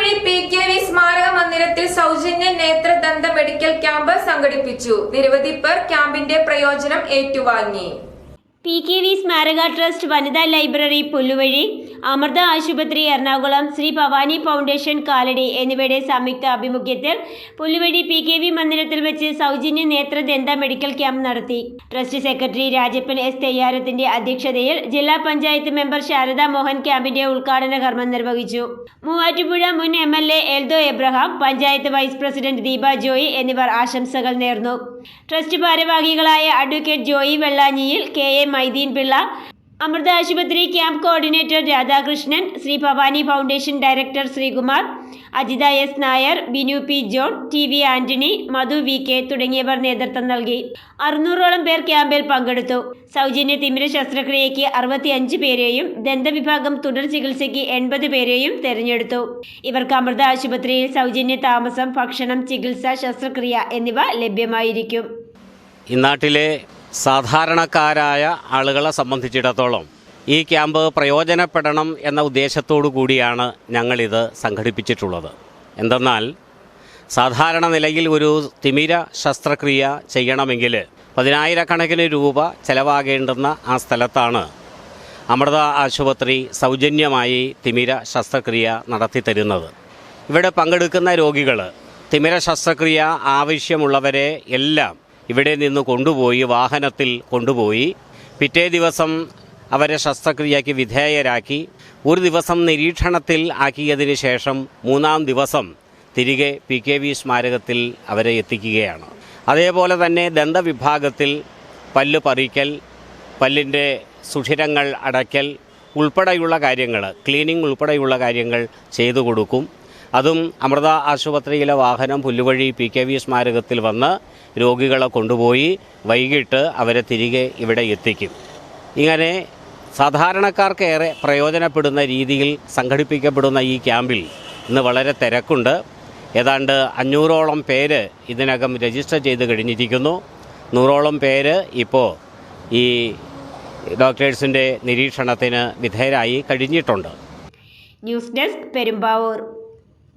Pulluvazhi PKV സ്മാരക മന്ദിരത്തിൽ സൗജന്യ നേത്രദന്ത മെഡിക്കൽ ക്യാമ്പ് സംഘടിപ്പിച്ചു. നിരവധി പേർ ക്യാമ്പിന്റെ പ്രയോജനം ഏറ്റുവാങ്ങി. PKV സ്മാരക ട്രസ്റ്റ്, വനിതാ ലൈബ്രറി പുല്ലുവഴി, അമൃത ആശുപത്രി എറണാകുളം, ശ്രീ ഭവാനി ഫൗണ്ടേഷൻ കാലടി എന്നിവയുടെ സംയുക്ത ആഭിമുഖ്യത്തിൽ പുല്ലുവഴി PKV മന്ദിരത്തിൽ വെച്ച് സൗജന്യ നേത്രദന്ത മെഡിക്കൽ ക്യാമ്പ് നടത്തി. Trust secretary Rajappan S. തെയ്യാരത്തിന്റെ അധ്യക്ഷതയിൽ ജില്ലാ പഞ്ചായത്ത് മെമ്പർ ശാരദ മോഹൻ ക്യാമ്പിന്റെ ഉദ്ഘാടന കർമ്മം നിർവഹിച്ചു. മൂവാറ്റുപുഴ മുൻ MLA Eldho Abraham, panchayat vice president Deepa Joy എന്നിവർ ആശംസകൾ നേർന്നു. ട്രസ്റ്റ് ഭാരവാഹികളായ advocate Joy Vellanjiyil, KA Maideen Pillai, Amrita ആശുപത്രി camp coordinator Radhakrishnan, Sree Bhavani foundation director Sreekumar, Ajitha S. Nair, Binu P. John, TV Antony, Madhu VK തുടങ്ങിയവർ നേതൃത്വം നൽകി. 600ഓളം പേർ ക്യാമ്പിൽ പങ്കെടുത്തു. സൗജന്യ തിമിര ശസ്ത്രക്രിയയ്ക്ക് 65 പേരെയും ദന്തവിഭാഗം തുടർ ചികിത്സയ്ക്ക് 80 പേരെയും തെരഞ്ഞെടുത്തു. ഇവർക്ക് അമൃത ആശുപത്രിയിൽ സൗജന്യ താമസം, ഭക്ഷണം, ചികിത്സ, ശസ്ത്രക്രിയ എന്നിവ ലഭ്യമായിരിക്കും. ഈ നാട്ടിലെ സാധാരണക്കാരായ ആളുകളെ സംബന്ധിച്ചിടത്തോളം ഈ ക്യാമ്പ് പ്രയോജനപ്പെടണം എന്ന ഉദ്ദേശത്തോടു കൂടിയാണ് ഞങ്ങളിത് സംഘടിപ്പിച്ചിട്ടുള്ളത്. എന്തെന്നാൽ സാധാരണ നിലയിൽ ഒരു തിമിര ശസ്ത്രക്രിയ ചെയ്യണമെങ്കിൽ 10,000-കണക്കിന് രൂപ ചെലവാകേണ്ടുന്ന ആ സ്ഥലത്താണ് അമൃത ആശുപത്രി സൗജന്യമായി തിമിര ശസ്ത്രക്രിയ നടത്തിത്തരുന്നത്. ഇവിടെ പങ്കെടുക്കുന്ന രോഗികൾ തിമിര ശസ്ത്രക്രിയ ആവശ്യമുള്ളവരെ എല്ലാം ഇവിടെ നിന്ന് കൊണ്ടുപോയി, വാഹനത്തിൽ കൊണ്ടുപോയി, പിറ്റേ ദിവസം അവരെ ശസ്ത്രക്രിയയ്ക്ക് വിധേയരാക്കി, ഒരു ദിവസം നിരീക്ഷണത്തിൽ ആക്കിയതിന് ശേഷം 3-ാം ദിവസം തിരികെ PKV സ്മാരകത്തിൽ അവരെ എത്തിക്കുകയാണ്. അതേപോലെ തന്നെ ദന്തവിഭാഗത്തിൽ പല്ല് പറിക്കൽ, പല്ലിൻ്റെ സുഷിരങ്ങൾ അടയ്ക്കൽ ഉൾപ്പെടെയുള്ള കാര്യങ്ങൾ, ക്ലീനിങ് ഉൾപ്പെടെയുള്ള കാര്യങ്ങൾ ചെയ്തു കൊടുക്കും. അതും അമൃത ആശുപത്രിയിലെ വാഹനം പുല്ലുവഴി PKV സ്മാരകത്തിൽ വന്ന് രോഗികളെ കൊണ്ടുപോയി വൈകിട്ട് അവരെ തിരികെ ഇവിടെ എത്തിക്കും. ഇങ്ങനെ സാധാരണക്കാർക്കേറെ പ്രയോജനപ്പെടുന്ന രീതിയിൽ സംഘടിപ്പിക്കപ്പെടുന്ന ഈ ക്യാമ്പിൽ ഇന്ന് വളരെ തിരക്കുണ്ട്. ഏതാണ്ട് 500ഓളം പേര് ഇതിനകം രജിസ്റ്റർ ചെയ്ത് കഴിഞ്ഞിരിക്കുന്നു. 100ഓളം പേര് ഇപ്പോൾ ഈ ഡോക്ടേഴ്സിൻ്റെ നിരീക്ഷണത്തിന് വിധേയരായി കഴിഞ്ഞിട്ടുണ്ട്. News desk, Perumbavoor.